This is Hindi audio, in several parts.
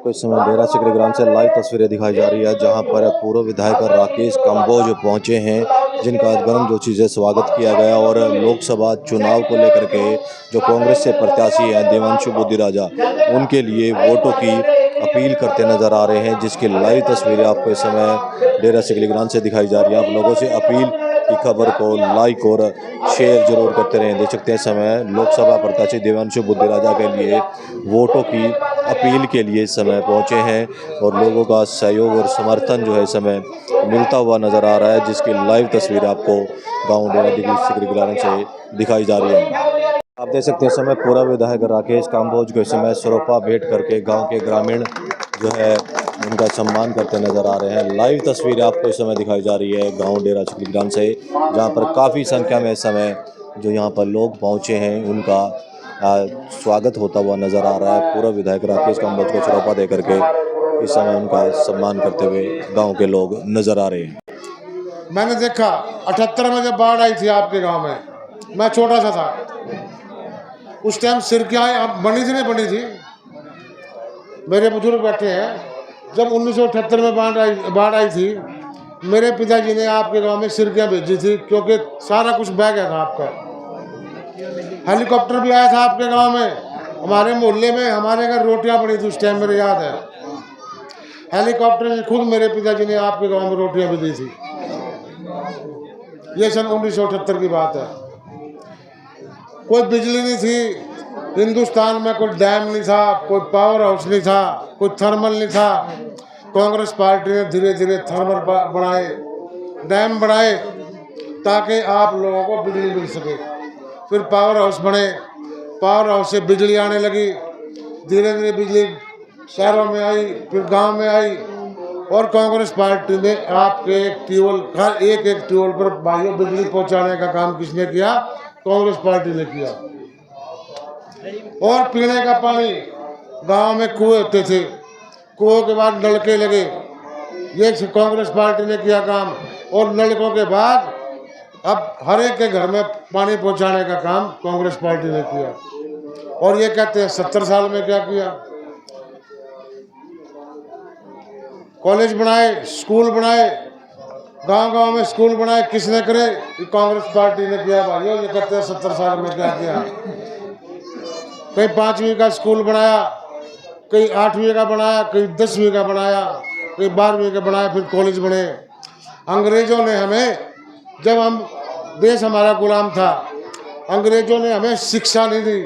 आपको इस समय डेरा सिकरी ग्राम से लाइव तस्वीरें दिखाई जा रही है, जहां पर पूर्व विधायक राकेश कंबोज पहुंचे हैं, जिनका गर्म जोशी से स्वागत किया गया। और लोकसभा चुनाव को लेकर के जो कांग्रेस से प्रत्याशी हैं देवांशु बुद्धि राजा, उनके लिए वोटों की अपील करते नजर आ रहे हैं, जिसकी लाइव तस्वीरें आपको इस समय डेरा सिकरी ग्राम से दिखाई जा रही है। आप लोगों से अपील की खबर को लाइक और शेयर जरूर करते रहें। देख सकते हैं समय लोकसभा प्रत्याशी देवांशु बुद्धि राजा के लिए वोटों की अपील के लिए इस समय पहुंचे हैं और लोगों का सहयोग और समर्थन जो है इस समय मिलता हुआ नजर आ रहा है, जिसकी लाइव तस्वीर आपको गांव डेरा सिकरी ग्राम से दिखाई जा रही है। आप देख सकते हैं समय पूर्व विधायक राकेश कंबोज को इस समय सरोपा भेंट करके गांव के ग्रामीण जो है उनका सम्मान करते नजर आ रहे हैं। लाइव तस्वीर आपको इस समय दिखाई जा रही है गांव डेरा सिकरी ग्राम से, जहां पर काफ़ी संख्या में इस समय जो यहां पर लोग पहुंचे हैं उनका स्वागत होता हुआ नजर आ रहा है। पूर्व विधायक राकेश कंबोज को सरोपा दे करके इस समय उनका सम्मान करते हुए गाँव के लोग नजर आ रहे हैं। मैंने देखा 78 में जब बाढ़ आई थी आपके गाँव में, मैं छोटा सा था उस टाइम। सिरकियाँ बनी थी नहीं बनी थी, मेरे बुजुर्ग बैठे हैं। जब 1978 में बाढ़ आई थी, मेरे पिताजी ने आपके गांव में सिरकियाँ भेजी थी, क्योंकि सारा कुछ बह गया था आपका। हेलीकॉप्टर भी आया था आपके गांव में, हमारे मोहल्ले में हमारे घर रोटियां पड़ी थी उस टाइम, मेरे याद है। हेलीकॉप्टर में खुद मेरे पिताजी ने आपके गांव में रोटियां भी दी थी। ये सन 1978 की बात है। कोई बिजली नहीं थी हिंदुस्तान में, कोई डैम नहीं था, कोई पावर हाउस नहीं था, कोई थर्मल नहीं था। कांग्रेस पार्टी ने धीरे धीरे थर्मल बनाए, डैम बनाए, ताकि आप लोगों को बिजली मिल सके। फिर पावर हाउस बने, पावर हाउस से बिजली आने लगी। धीरे धीरे बिजली शहरों में आई, फिर गांव में आई। और कांग्रेस पार्टी ने आपके एक ट्यूबवेल पर भाइयों बिजली पहुंचाने का काम किसने किया? कांग्रेस पार्टी ने किया। और पीने का पानी गांव में कुएं होते थे, कुओं के बाद नलके लगे, ये कांग्रेस पार्टी ने किया काम। और नलकों के बाद अब हर एक के घर में पानी पहुंचाने का काम कांग्रेस पार्टी ने किया। और ये कहते हैं 70 साल में क्या किया? कॉलेज बनाए, स्कूल बनाए, गांव गांव में स्कूल बनाए, किसने करे? कांग्रेस पार्टी ने किया भाइयों। ये कहते हैं 70 साल में क्या किया? कहीं 5वीं का स्कूल बनाया, कहीं 8वीं का बनाया, कहीं 10वीं का बनाया, कहीं 12वीं का बनाया, फिर कॉलेज बने। अंग्रेजों ने हमें, जब हम देश हमारा गुलाम था, अंग्रेजों ने हमें शिक्षा नहीं दी,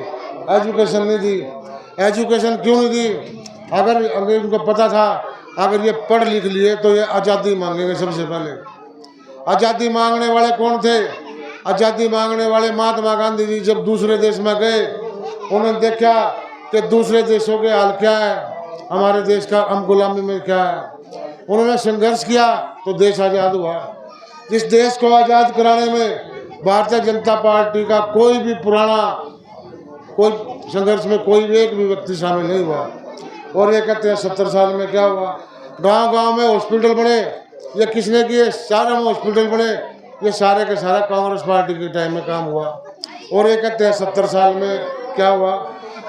एजुकेशन नहीं दी। एजुकेशन क्यों नहीं दी? अगर अंग्रेजों को पता था अगर ये पढ़ लिख लिए तो ये आज़ादी मांगेंगे। सबसे पहले आज़ादी मांगने वाले कौन थे? आज़ादी मांगने वाले महात्मा गांधी जी। जब दूसरे देश में गए, उन्होंने देखा कि दूसरे देशों के हाल क्या है, हमारे देश का हम गुलामी में क्या है। उन्होंने संघर्ष किया तो देश आज़ाद हुआ। इस देश को आज़ाद कराने में भारतीय जनता पार्टी का कोई भी पुराना कोई संघर्ष में कोई एक भी व्यक्ति शामिल नहीं हुआ। और ये कहते हैं 70 साल में क्या हुआ? गांव गांव में हॉस्पिटल बने, ये किसने किए? सारे में हॉस्पिटल बने, ये सारे के सारा कांग्रेस पार्टी के टाइम में काम हुआ। और ये कहते हैं 70 साल में क्या हुआ?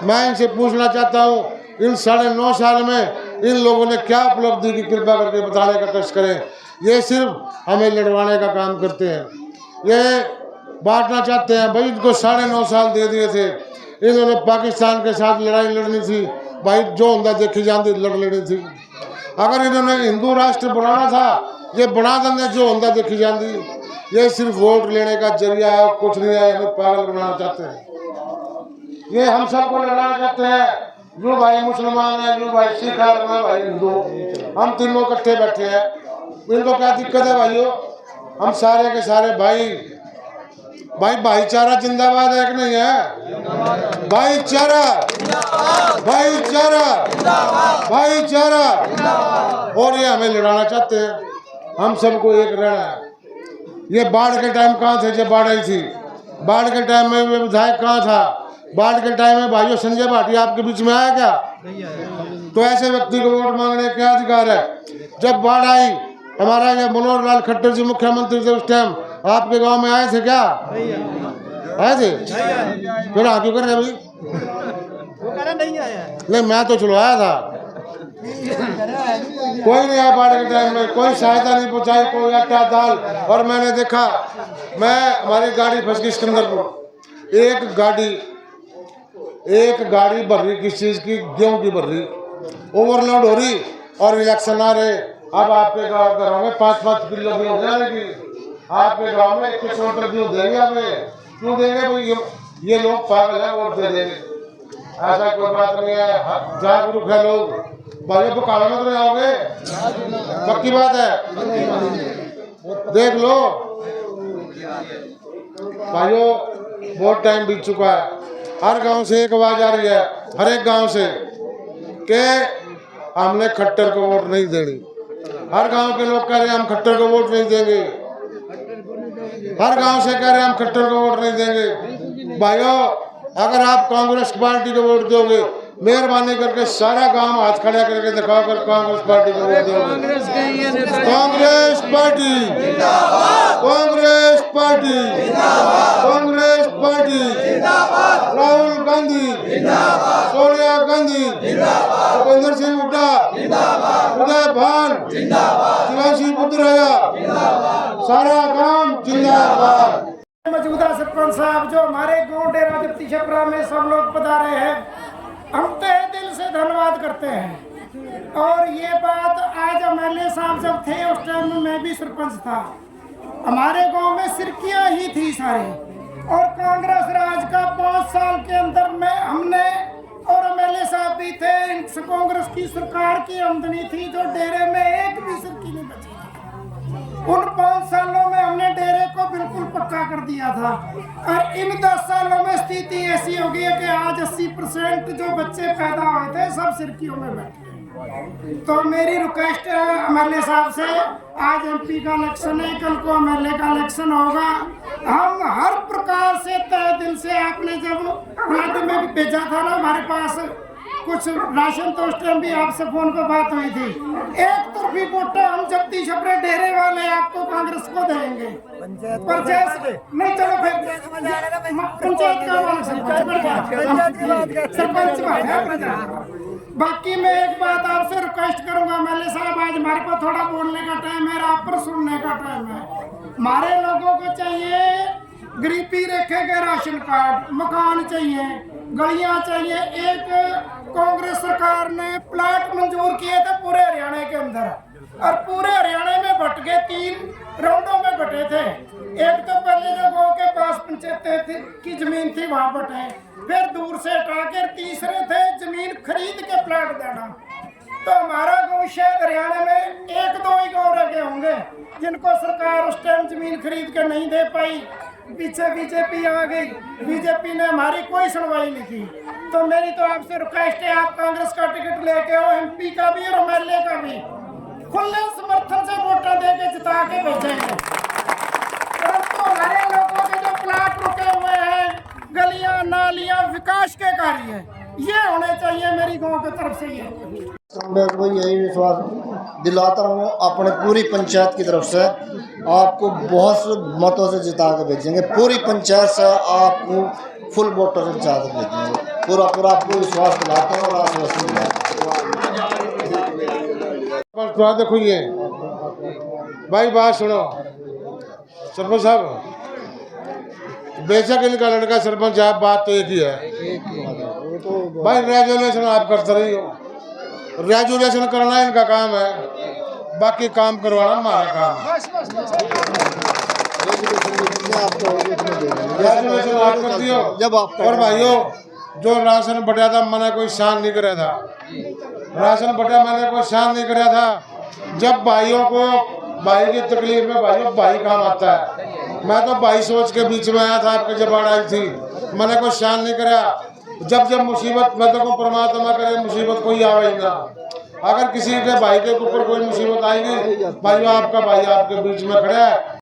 मैं इनसे पूछना चाहता हूँ, इन 9.5 साल में इन लोगों ने क्या उपलब्धि की? कृपा करके बताने का कष्ट करें। ये सिर्फ हमें लड़वाने का काम करते हैं, ये बांटना चाहते हैं। भाई इनको 9.5 साल दे दिए थे, इन्होंने पाकिस्तान के साथ लड़ाई लड़नी थी भाई, जो होंदा देखी जाती लड़ लेनी थी। अगर इन्होंने हिंदू राष्ट्र बनाना था, ये बना देंगे, जो होंदा देखी जाती। ये सिर्फ वोट लेने का जरिया है, कुछ नहीं है। हमें पागल बनाना चाहते हैं, ये हम सबको लड़ाना चाहते हैं। जो भाई मुसलमान है, जो भाई सिख है, भाई हिंदू, हम तीनों इकट्ठे बैठे हैं। इनको क्या दिक्कत है भाइयों? हम सारे के सारे भाई भाईचारा जिंदाबाद है कि नहीं है? भाईचारा, भाईचारा, भाईचारा। और ये हमें लड़ाना चाहते हैं, हम सबको एक रहना है। ये बाढ़ के टाइम कहाँ थे जब बाढ़ आई थी? बाढ़ के टाइम में विधायक कहाँ था? बाढ़ के टाइम में भाइयों संजय भाटिया आपके बीच में आया क्या? तो ऐसे व्यक्ति को वोट मांगने का क्या अधिकार है? जब बाढ़ आई, हमारा ये मनोहर लाल खट्टर जी मुख्यमंत्री थे उस टाइम, आपके गांव में आए थे क्या? आए थे? फिर हाँ क्यों कर रहे भाई? वो कह रहा नहीं आया। नहीं, मैं तो चलो आया था। कोई नहीं आया बाढ़ के टाइम में, कोई सहायता नहीं पहुंचाई, कोई आटा दाल। और मैंने देखा, हमारी गाड़ी फंस गई सिकंदरपुर, एक गाड़ी भर रही, किस चीज की, गेहूं की भर रही, ओवरलोड हो रही, और इलेक्शन आ रहे। अब आपके घरों में 5-5 किलो गेहूं जाएगी, आपके गांव में 21 क्विंटल गेहूं देंगे हमें, क्यों देंगे भाई? ये लोग पागल है, वोट दे देंगे, ऐसा कोई बात नहीं है। जागरूक है लोग, भाइयों को काला मत आओगे, पक्की बात है, देख लो भाइयों। बहुत टाइम बीत चुका है, हर गांव से एक आवाज आ रही है, हर एक गांव से, कि हमने खट्टर को वोट नहीं देनी। हर गांव के लोग कह रहे हैं हम खट्टर को वोट नहीं देंगे, हर गांव से कह रहे हैं हम खट्टर को वोट नहीं देंगे। भाइयों, अगर आप कांग्रेस पार्टी को वोट दोगे, मेहरबानी करके सारा गांव हाथ खड़ा करके दिखाओ कर कांग्रेस पार्टी को वोट दोगे। Congress party, Congress party, Congress party, Rahul Gandhi, Sonia Gandhi, Bhupendra Singh Hooda, Uday Bhan, Shivaji पुत्रया, सारा गांव जिंदाबाद। मौजूदा सरपंच साहब जो हमारे गांव डेरा जप्ती छपरा में सब लोग पधारे हैं, हम तहे दिल से धन्यवाद करते हैं। और ये बात आज एमएलए साहब जब थे उस टाइम में मैं भी सरपंच था, हमारे गांव में सिरकियां ही थी सारी, और कांग्रेस राज का 5 साल के अंदर में हमने, और एमएलए साहब भी थे, कांग्रेस की सरकार की आमदनी थी जो डेरे में एक भी सिरकी नहीं बची। उन 5 सालों में हमने डेरे को बिल्कुल पक्का कर दिया था, और इन 10 सालों में स्थिति ऐसी हो गई है कि आज 80% जो बच्चे पैदा हुए थे सब सिरकियों में बैठे। तो मेरी रिक्वेस्ट है एमएलए साहब से, आज एमपी का इलेक्शन है, कल को एमएलए का इलेक्शन होगा, हम हर प्रकार से तहे दिल से, आपने जब फ्लड में भी भेजा था ना हमारे पास कुछ राशन, तो उस टाइम भी आपसे फोन पर बात हुई थी, एक तरफी वोटा हम जप्ती छपरे डेरे वाले आपको कांग्रेस को देंगे। पंचायत नहीं, चलो फिर पंचायत का बाकी मैं एक बात आपसे रिक्वेस्ट करूंगा एमएलए साहब, आज हमारे पास थोड़ा बोलने का टाइम है, आप पर सुनने का टाइम है। हमारे लोगों को चाहिए गरीबी रेखे के राशन कार्ड, मकान चाहिए, गलियां चाहिए। एक कांग्रेस सरकार ने प्लाट मंजूर किए थे पूरे हरियाणा के अंदर, और पूरे हरियाणा में बट गए, 3 राउंडों में बटे थे। एक तो पहले जो गांव के पास पंचायत की जमीन थी वहां बटे, फिर दूर से हटा कर तीसरे थे जमीन खरीद के प्लाट देना। तो हमारा गांव शायद हरियाणा में 1-2 ही गाँव रह गए होंगे जिनको सरकार उस टाइम जमीन खरीद के नहीं दे पाई। पीछे बीजेपी आ गई, बीजेपी ने हमारी कोई सुनवाई नहीं की। तो मेरी तो आपसे रिक्वेस्ट है, आप कांग्रेस का टिकट लेके आओ, एमपी का भी और एमएलए का भी, खुले समर्थन से वोटा दे के जिता के भेजेंगे। परंतु हमारे लोगों के जो प्लाट रुके हुए हैं, गलियां नालियां, विकास के कार्य ये होने चाहिए, मेरी गांव की तरफ से ये कांग्रेस को यही विश्वास दिलाता हूँ अपने पूरी पंचायत की तरफ से, आपको बहुत से मतों से जिता के भेजेंगे, पूरी पंचायत से आपको फुल वोटों से जिता के भेजेंगे, पूरा आपको विश्वास दिलाता हूँ और आश्वासन दिलाता हूँ। देखो ये भाई बात सुनो, सरपंच साहब, बेशक इनका लड़का सरपंच है, बात तो एक ही है भाई, रेजुलेशन आप करते रही हो, रेजुलेशन करना इनका काम है, बाकी काम करवाना हमारा काम है। रेजुलेशन आप कर दियो। जब आप और भाइयों, जो राशन बटा था मैंने कोई शान नहीं कराया था, राशन बटा मैंने कोई शान नहीं कराया था। जब भाइयों को, भाई की तकलीफ में भाइयों भाई काम आता है। मैं तो भाई सोच के बीच में आया था, आपके जब बाढ़ आई थी, मैंने कोई शान नहीं कराया। जब मुसीबत, मैं तो परमात्मा करे मुसीबत कोई आवे ही ना। अगर किसी के भाई के ऊपर कोई मुसीबत आएगी, भाइयों आपका भाई आपके बीच में खड़ा है।